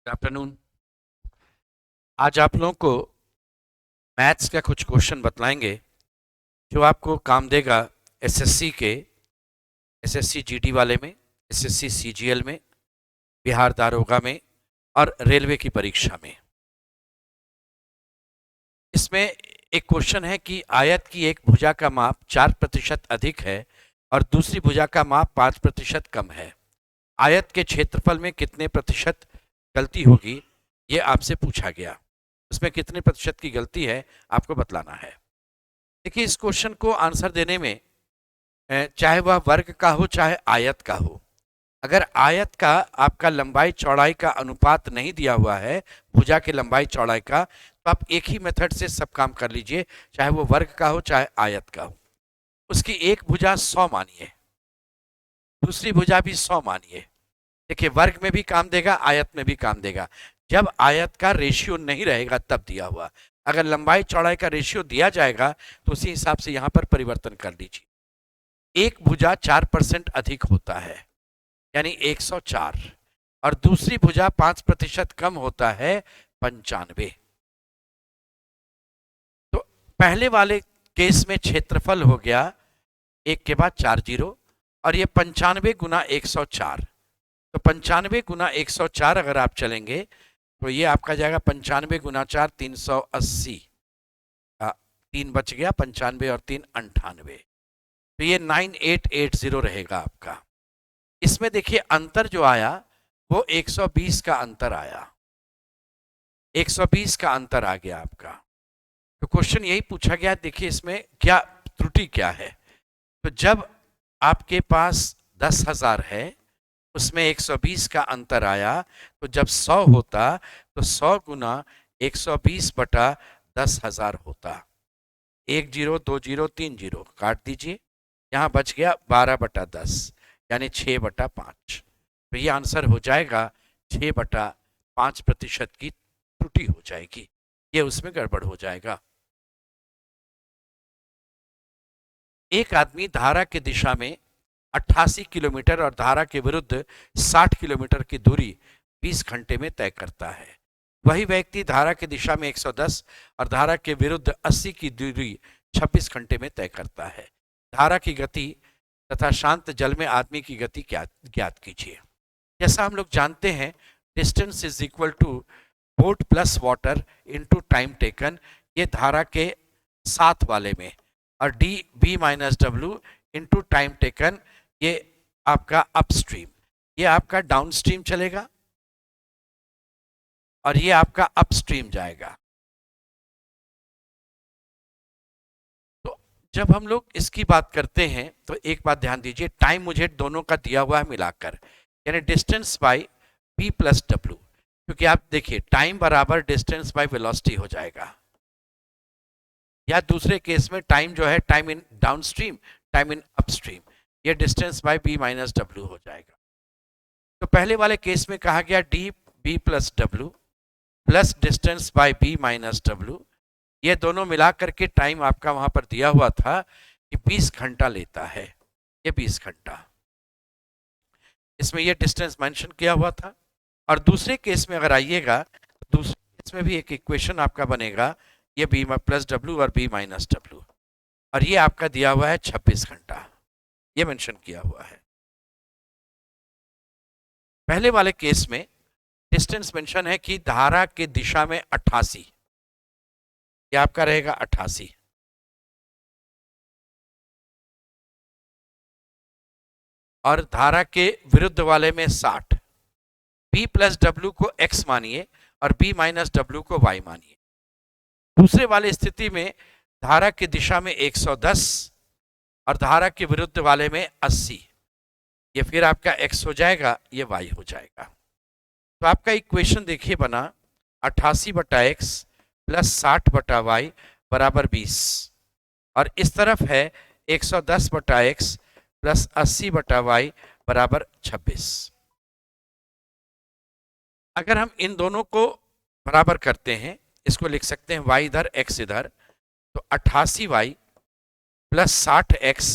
Good afternoon. आज आप लोगों को मैथ्स का कुछ क्वेश्चन बतलाएंगे जो आपको काम देगा एसएससी के एसएससी जीडी वाले में, एसएससी सीजीएल में, बिहार दारोगा में और रेलवे की परीक्षा में। इसमें एक क्वेश्चन है कि आयत की एक भुजा का माप 4% अधिक है और दूसरी भुजा का माप 5% कम है। आयत के क्षेत्रफल में कितने प्रतिशत गलती होगी, ये आपसे पूछा गया। उसमें कितने प्रतिशत की गलती है आपको बतलाना है। देखिए, इस क्वेश्चन को आंसर देने में चाहे वह वर्ग का हो चाहे आयत का हो, अगर आयत का आपका लंबाई चौड़ाई का अनुपात नहीं दिया हुआ है भुजा के लंबाई चौड़ाई का, तो आप एक ही मेथड से सब काम कर लीजिए, चाहे वो वर्ग का हो चाहे आयत का हो। उसकी एक भुजा 100 मानिए, दूसरी भुजा भी 100 मानिए। देखिए, वर्ग में भी काम देगा, आयत में भी काम देगा। जब आयत का रेशियो नहीं रहेगा तब दिया हुआ। अगर लंबाई चौड़ाई का रेशियो दिया जाएगा तो उसी हिसाब से यहां पर परिवर्तन कर लीजिए। एक भुजा 4% अधिक होता है यानी 104, और दूसरी भुजा 5% कम होता है 95। तो पहले वाले केस में क्षेत्रफल हो गया 1 के बाद 4 जीरो, और ये 95 गुना 104। तो 95 गुना 104 अगर आप चलेंगे तो ये आपका जाएगा 95 गुना 4 380। 3 बच गया, 95 और 3 98, तो ये 9880 रहेगा आपका। इसमें देखिए अंतर जो आया वो 120 का अंतर आया, 120 का अंतर आ गया आपका। तो क्वेश्चन यही पूछा गया, देखिए इसमें क्या त्रुटि क्या है। तो जब आपके पास 10,000 है उसमें 120 का अंतर आया, तो जब 100 होता तो 100 गुना 120 बटा 10,000 होता। 1 जीरो 2 जीरो 3 जीरो काट दीजिए, यहां बच गया 12 बटा 10 यानी 6 बटा 5। तो ये आंसर हो जाएगा 6 बटा 5% की त्रुटि हो जाएगी, ये उसमें गड़बड़ हो जाएगा। एक आदमी धारा की दिशा में 88 किलोमीटर और धारा के विरुद्ध 60 किलोमीटर की दूरी 20 घंटे में तय करता है। वही व्यक्ति धारा की दिशा में 110 और धारा के विरुद्ध 80 की दूरी 26 घंटे में तय करता है। धारा की गति तथा शांत जल में आदमी की गति ज्ञात कीजिए। जैसा हम लोग जानते हैं, distance is equal to boat plus water into time taken, ये धारा के साथ वाले में, और D B minus W into time taken, ये आपका अपस्ट्रीम, ये आपका डाउनस्ट्रीम चलेगा और ये आपका अपस्ट्रीम जाएगा। तो जब हम लोग इसकी बात करते हैं तो एक बात ध्यान दीजिए, टाइम मुझे दोनों का दिया हुआ है मिलाकर, यानी distance by B plus W, क्योंकि आप देखिए टाइम बराबर डिस्टेंस बाई वेलोसिटी हो जाएगा, या दूसरे केस में टाइम जो है time in downstream, time in upstream, ये distance by B minus W हो जाएगा। तो पहले वाले केस में कहा गया D B plus W plus distance by B minus W, ये दोनों मिला करके टाइम आपका वहां पर दिया हुआ था कि 20 घंटा लेता है, ये 20 घंटा, इसमें ये डिस्टेंस मेंशन किया हुआ था। और दूसरे केस में अगर आइएगा, दूसरे केस में भी एक इक्वेशन आपका बनेगा, ये बी प्लस डब्ल्यू और बी माइनस डब्ल्यू, और ये आपका दिया हुआ है 26 घंटा, ये मेंशन किया हुआ है। पहले वाले केस में डिस्टेंस मेंशन है कि धारा के दिशा में 88, ये आपका रहेगा 88, और धारा के विरुद्ध वाले में 60। बी प्लस डब्ल्यू को x मानिए और बी माइनस डब्ल्यू को y मानिए। दूसरे वाले स्थिति में धारा की दिशा में 110 और धारा के विरुद्ध वाले में 80, ये फिर आपका x हो जाएगा, ये y हो जाएगा। तो आपका इक्वेशन देखिए बना 88 बटा x प्लस 60 बटा y बराबर 20, और इस तरफ है 110 बटा x प्लस 80 बटा y बराबर 26। अगर हम इन दोनों को बराबर करते हैं, इसको लिख सकते हैं y इधर x इधर, तो 88y प्लस 60x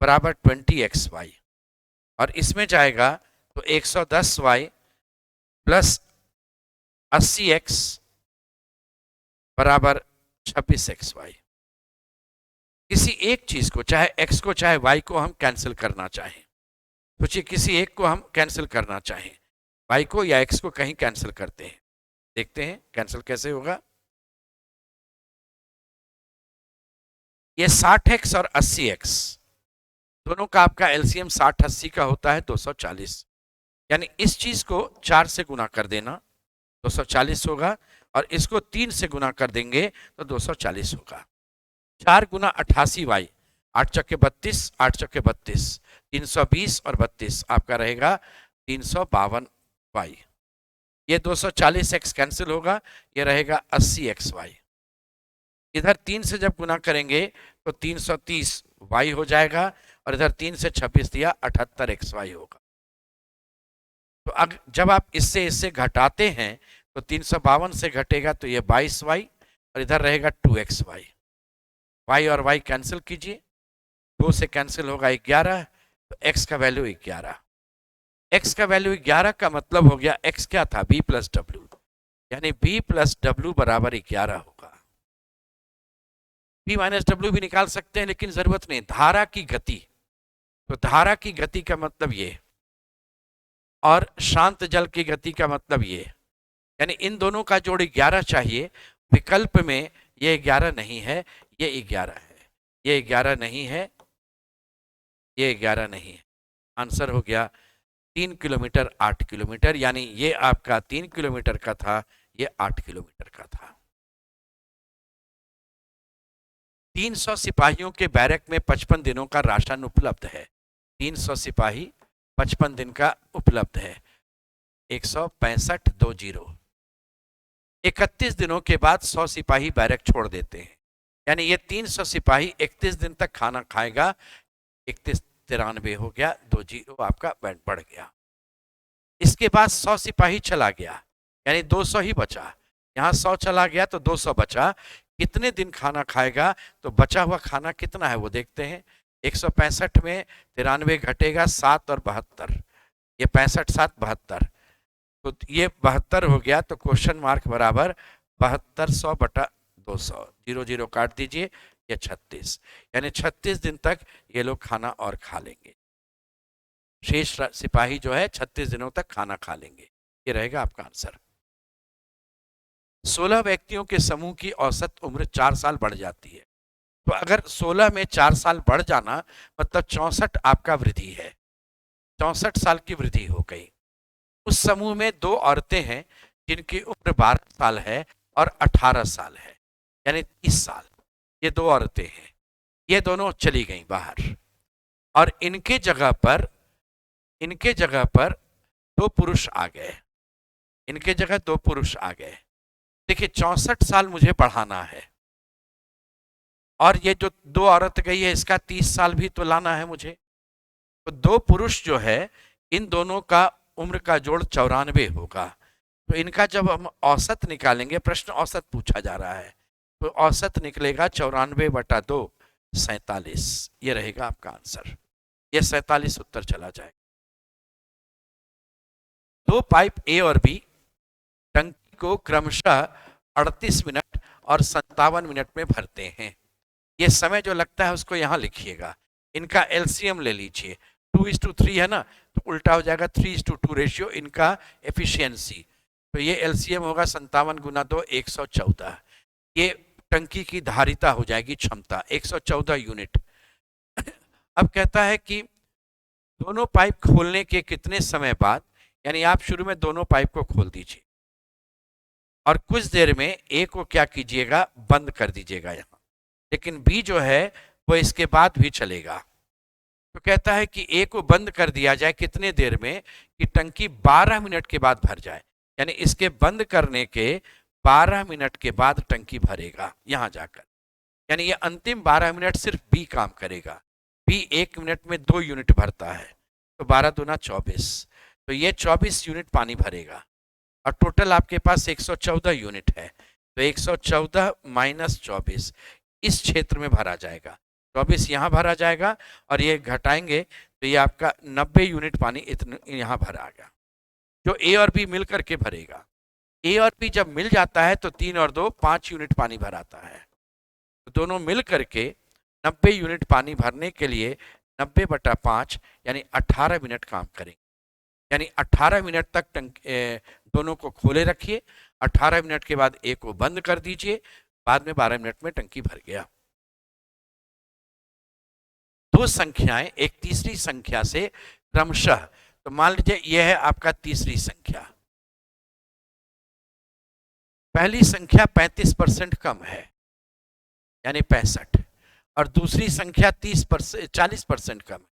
बराबर 20xy, और इसमें जाएगा तो 110y प्लस 80x बराबर 26xy। किसी एक चीज को, चाहे x को चाहे y को हम कैंसिल करना चाहें, सोचिए किसी एक को हम कैंसिल करना चाहें, y को या x को कहीं कैंसिल करते हैं, देखते हैं कैंसिल कैसे होगा। ये 60x और 80x दोनों का आपका एलसीएम 60-80 का होता है 240, यानी इस चीज को 4 से गुना कर देना 240 होगा, और इसको 3 से गुना कर देंगे तो 240 होगा। 4 गुना 88y, 8 चक्के 32, 8 चक्के 32, 320 और 32 आपका रहेगा 352y। ये 240x कैंसिल होगा, ये रहेगा 80xy। इधर 3 से जब गुना करेंगे तो 330y हो जाएगा, और इधर 3 से 26 दिया 78xy होगा। तो अब जब आप इससे इससे घटाते हैं तो 352 से घटेगा तो ये 22y, और इधर रहेगा 2xy। y और y कैंसिल कीजिए, 2 से कैंसिल होगा 11, तो x का वैल्यू 11। x का वैल्यू 11 का मतलब हो गया x क्या था, b प्लस डब्ल्यू, यानी b प्लस डब्ल्यू बराबर 11 होगा। b माइनस डब्ल्यू भी निकाल सकते हैं, लेकिन जरूरत नहीं। धारा की गति, तो धारा की गति का मतलब ये, और शांत जल की गति का मतलब ये, यानी इन दोनों का जोड़ 11 चाहिए। विकल्प में ये 11 नहीं है, ये 11 है, ये 11 नहीं है, ये 11 नहीं है। आंसर हो गया 3 किलोमीटर 8 किलोमीटर, यानी ये आपका 3 किलोमीटर का था, ये 8 किलोमीटर का था। 300 सिपाहियों के बैरक में 55 दिनों का राशन उपलब्ध है। 300 सिपाही 55 दिन का उपलब्ध है। 165-20। 31 दिनों के बाद 100 सिपाही बैरक छोड़ देते हैं, यानी ये 300 सिपाही 31 दिन तक खाना खाएगा। 31-93 हो गया, 20 आपका बढ़ गया। इसके बाद 100 सिपाही चला गया, यानी 200 ही बचा। यहाँ 100 चला गया तो 200 बचा। कितने दिन खाना खाएगा, तो बचा हुआ खाना कितना है वो देखते हैं। 165 में 93 घटेगा 7 और 72, ये 65 7 72, तो ये 72 हो गया। तो क्वेश्चन मार्क बराबर 7200 बटा 200, 0 काट दीजिए, ये 36, यानी 36 दिन तक ये लोग खाना और खा लेंगे। शेष सिपाही जो है 36 दिनों तक खाना खा लेंगे। ये रहेगा आपका आंसर। 16 व्यक्तियों के समूह की औसत उम्र 4 साल बढ़ जाती है। तो अगर 16 में 4 साल बढ़ जाना मतलब 64 आपका वृद्धि है, 64 साल की वृद्धि हो गई। उस समूह में 2 औरतें हैं जिनकी उम्र 12 साल है और 18 साल है, यानी 30 साल। ये 2 औरतें हैं, ये दोनों चली गई बाहर, और इनके जगह पर 2 पुरुष आ गए। इनके जगह 2 पुरुष आ गए। देखिए 64 साल मुझे बढ़ाना है, और ये जो 2 औरत गई है इसका 30 साल भी तो लाना है मुझे। तो 2 पुरुष जो है, इन दोनों का उम्र का जोड़ 94 होगा। तो इनका जब हम औसत निकालेंगे, प्रश्न औसत पूछा जा रहा है, तो औसत निकलेगा 94 बटा 2, 47। ये रहेगा आपका आंसर। ये 47 उत्तर चला जाएगा। 2 पाइप ए और बी टंकी को क्रमशः 38 मिनट और 57 मिनट में भरते हैं। ये समय जो लगता है उसको यहाँ लिखिएगा। इनका एलसीएम ले लीजिए, 2:3 है ना, तो उल्टा हो जाएगा 3:2 रेशियो इनका एफिशिएंसी। तो ये एलसीएम होगा 57 गुना 2, 114। ये टंकी की धारिता हो जाएगी, क्षमता 114 यूनिट। अब कहता है कि दोनों पाइप खोलने के कितने समय बाद, यानी आप शुरू में दोनों पाइप को खोल दीजिए और कुछ देर में ए को क्या कीजिएगा, बंद कर दीजिएगा यहाँ, लेकिन बी जो है वो इसके बाद भी चलेगा। तो कहता है कि ए को बंद कर दिया जाए कितने देर में, कि टंकी 12 मिनट के बाद भर जाए, यानी इसके बंद करने के 12 मिनट के बाद टंकी भरेगा यहां जाकर, यानी ये अंतिम 12 मिनट सिर्फ बी काम करेगा। बी 1 मिनट में 2 यूनिट भरता है, तो 12 दूना 24, तो ये 24 यूनिट पानी भरेगा, और टोटल आपके पास 114 यूनिट है। तो 114 माइनस 24 इस क्षेत्र में भरा जाएगा, 24 यहाँ भरा जाएगा, और ये घटाएंगे तो ये आपका 90 यूनिट पानी इतने यहाँ भरा गया, जो ए और बी मिल करके भरेगा। ए और बी जब मिल जाता है तो 3 और 2 5 यूनिट पानी भराता है। तो दोनों मिल करके 90 यूनिट पानी भरने के लिए 90/5 यानी 18 मिनट काम करेंगे। यानी 18 मिनट तक दोनों को खोले रखिए। 18 मिनट के बाद ए को बंद कर दीजिए। बाद में 12 मिनट में टंकी भर गया। दो संख्याएं एक तीसरी संख्या से क्रमशः, तो मान लीजिए यह है आपका तीसरी संख्या। पहली संख्या 35% कम है यानी 65, और दूसरी संख्या 30% 40% कम है,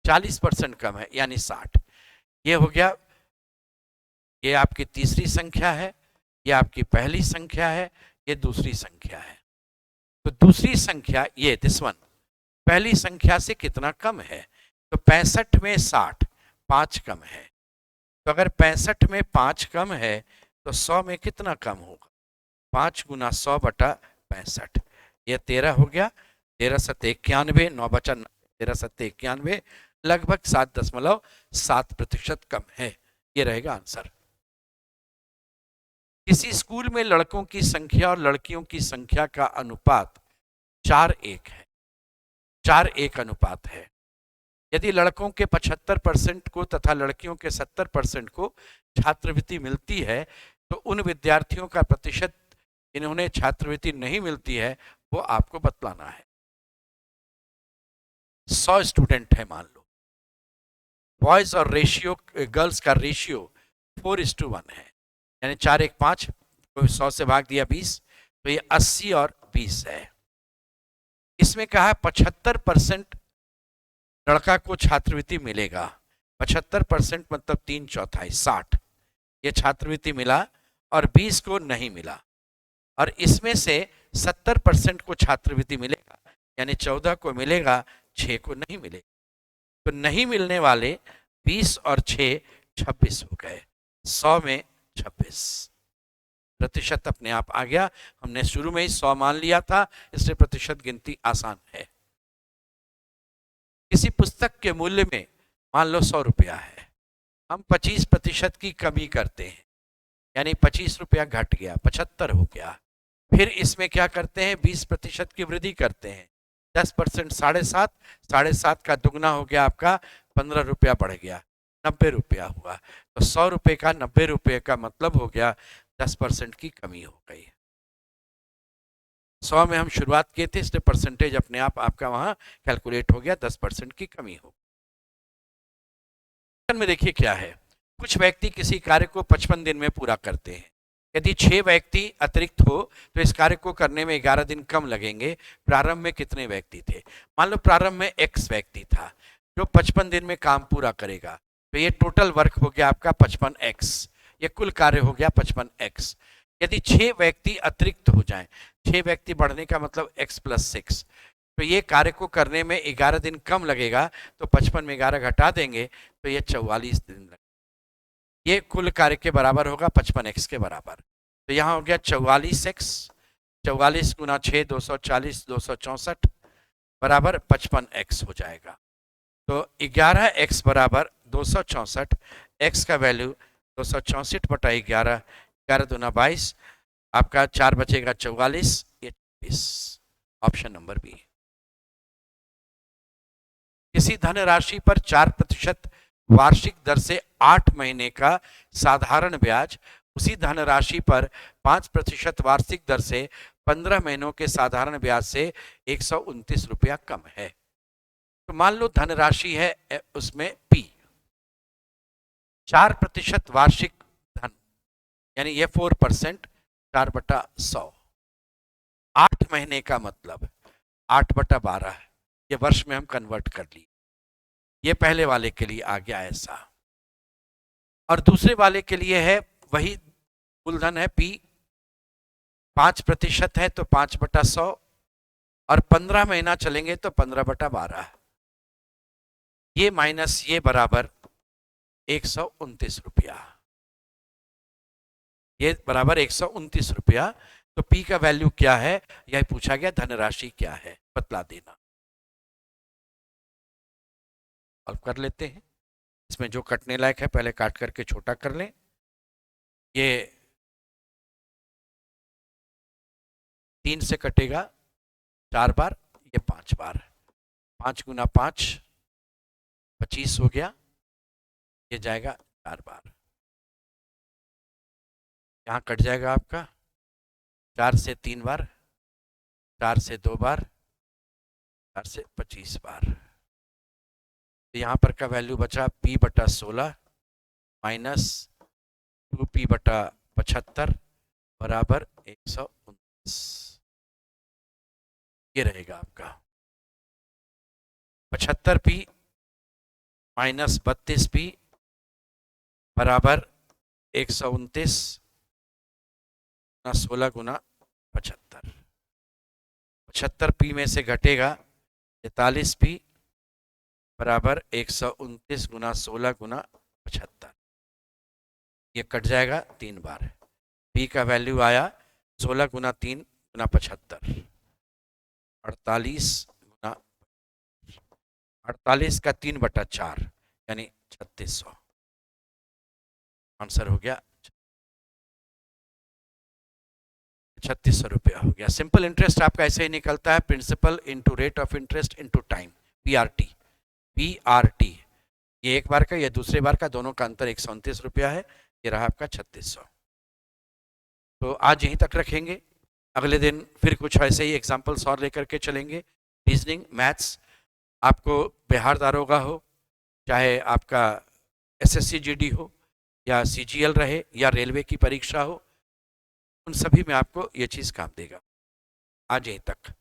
40% कम है यानी 60। ये हो गया, ये आपकी तीसरी संख्या है, ये आपकी पहली संख्या है, ये दूसरी संख्या है। तो दूसरी संख्या ये दिस वन पहली संख्या से कितना कम है? तो 65 में 60 5 कम है। तो अगर 65 में 5 कम है तो 100 में कितना कम होगा? 5 गुना 100/65, ये 13 हो गया। 13 सत्ते 91, 9 बचा 13 सत्ते 91, लगभग 7.7% कम है। ये रहेगा आंसर। किसी स्कूल में लड़कों की संख्या और लड़कियों की संख्या का अनुपात 4:1 है। 4:1 अनुपात है। यदि लड़कों के 75% को तथा लड़कियों के 70% को छात्रवृत्ति मिलती है तो उन विद्यार्थियों का प्रतिशत इन्होंने छात्रवृत्ति नहीं मिलती है वो आपको बतलाना है। 100 स्टूडेंट है मान लो, बॉयज और रेशियो गर्ल्स का रेशियो 4:1 है, यानी 4:1 5, 100 से भाग दिया 20, तो ये 80 और 20 है। इसमें कहा 75% लड़का को छात्रवृत्ति मिलेगा। 75% मतलब 3/4 60, ये छात्रवृत्ति मिला और 20 को नहीं मिला। और इसमें से 70% को छात्रवृत्ति मिलेगा, यानी 14 को मिलेगा, 6 को नहीं मिलेगा। तो नहीं मिलने वाले 20 और 6 26 हो गए। 100 में 26 प्रतिशत अपने आप आ गया। हमने शुरू में ही 100 मान लिया था, इसलिए प्रतिशत गिनती आसान है। किसी पुस्तक के मूल्य में मान लो 100 रुपया है, हम 25% की कमी करते हैं, यानी 25 रुपया घट गया, 75 हो गया। फिर इसमें क्या करते हैं? 20% की वृद्धि करते हैं। 10% 7.5, 7.5 का दुगना हो गया आपका 15 रुपया बढ़ गया, 90 रुपया हुआ। तो 100 रुपये का 90 रुपये का मतलब हो गया 10% की कमी हो गई। 100 में हम शुरुआत किए थे, इसलिए परसेंटेज अपने आप आपका वहां कैलकुलेट हो गया, 10% की कमी हो। में देखिए क्या है, कुछ व्यक्ति किसी कार्य को 55 दिन में पूरा करते हैं। यदि 6 व्यक्ति अतिरिक्त हो तो इस कार्य को करने में 11 दिन कम लगेंगे। प्रारंभ में कितने व्यक्ति थे? मान लो प्रारंभ में x व्यक्ति था जो 55 दिन में काम पूरा करेगा, तो ये टोटल वर्क हो गया आपका 55x, ये कुल कार्य हो गया 55x। यदि 6 व्यक्ति अतिरिक्त हो जाएं, 6 व्यक्ति बढ़ने का मतलब x + 6, तो ये कार्य को करने में 11 दिन कम लगेगा, तो 55 में 11 घटा देंगे तो ये 44 दिन लगेगा। ये कुल कार्य के बराबर होगा 55x के बराबर। तो यहाँ हो गया 44x, 44 गुना 6 240, 264 बराबर 55x हो जाएगा। तो 11x बराबर 264, x का वैल्यू 264/11, 11 दूना 22, आपका 4 बचेगा 44, ये 24, ऑप्शन नंबर बी। किसी धनराशि पर 4% वार्षिक दर से 8 महीने का साधारण ब्याज उसी धनराशि पर 5% वार्षिक दर से 15 महीनों के साधारण ब्याज से 129 रुपया कम है। तो मान लो धनराशि है उसमें P, 4% वार्षिक धन, यानी ये 4%, 4/100, 8 महीने का मतलब 8/12, ये वर्ष में हम कन्वर्ट कर लिए। ये पहले वाले के लिए आ गया ऐसा, और दूसरे वाले के लिए है वही मूलधन है P, 5% है तो 5/100, और 15 महीना चलेंगे तो 15/12, ये माइनस ये बराबर 129 रुपया, ये बराबर 129 रुपया। तो P का वैल्यू क्या है यह पूछा गया, धनराशि क्या है बतला देना। अब कर लेते हैं, इसमें जो कटने लायक है पहले काट करके छोटा कर लें। ये 3 से कटेगा 4 बार, ये 5 बार। 5 गुना 5 25 हो गया, ये जाएगा 4 बार। यहाँ कट जाएगा आपका 4 से 3 बार, 4 से 2 बार, 4 से 25 बार। तो यहाँ पर का वैल्यू बचा P/16 माइनस 2P/75 बराबर 119। ये रहेगा आपका 75P माइनस 32P बराबर 129 16 गुना 75। 75P में से घटेगा 43P बराबर 129 गुना 16 गुना 75। ये कट जाएगा 3 बार। P का वैल्यू आया 16 गुना 3 गुना 75, 48 गुना 48 का 3/4 यानी 3600। आंसर हो गया 3600 रुपया हो गया। सिंपल इंटरेस्ट आपका ऐसे ही निकलता है, principal into rate of interest into time, PRT। PRT ये एक बार का, ये दूसरे बार का, दोनों का अंतर 129 रुपया है। ये रहा आपका 3600। तो आज यहीं तक रखेंगे, अगले दिन फिर कुछ ऐसे ही एग्जाम्पल्स और लेकर के चलेंगे। रीजनिंग, मैथ्स, आपको बिहार दारोगा हो, चाहे आपका SSC GD हो, या CGL रहे, या रेलवे की परीक्षा हो, उन सभी में आपको ये चीज़ काम देगा। आज यहीं तक।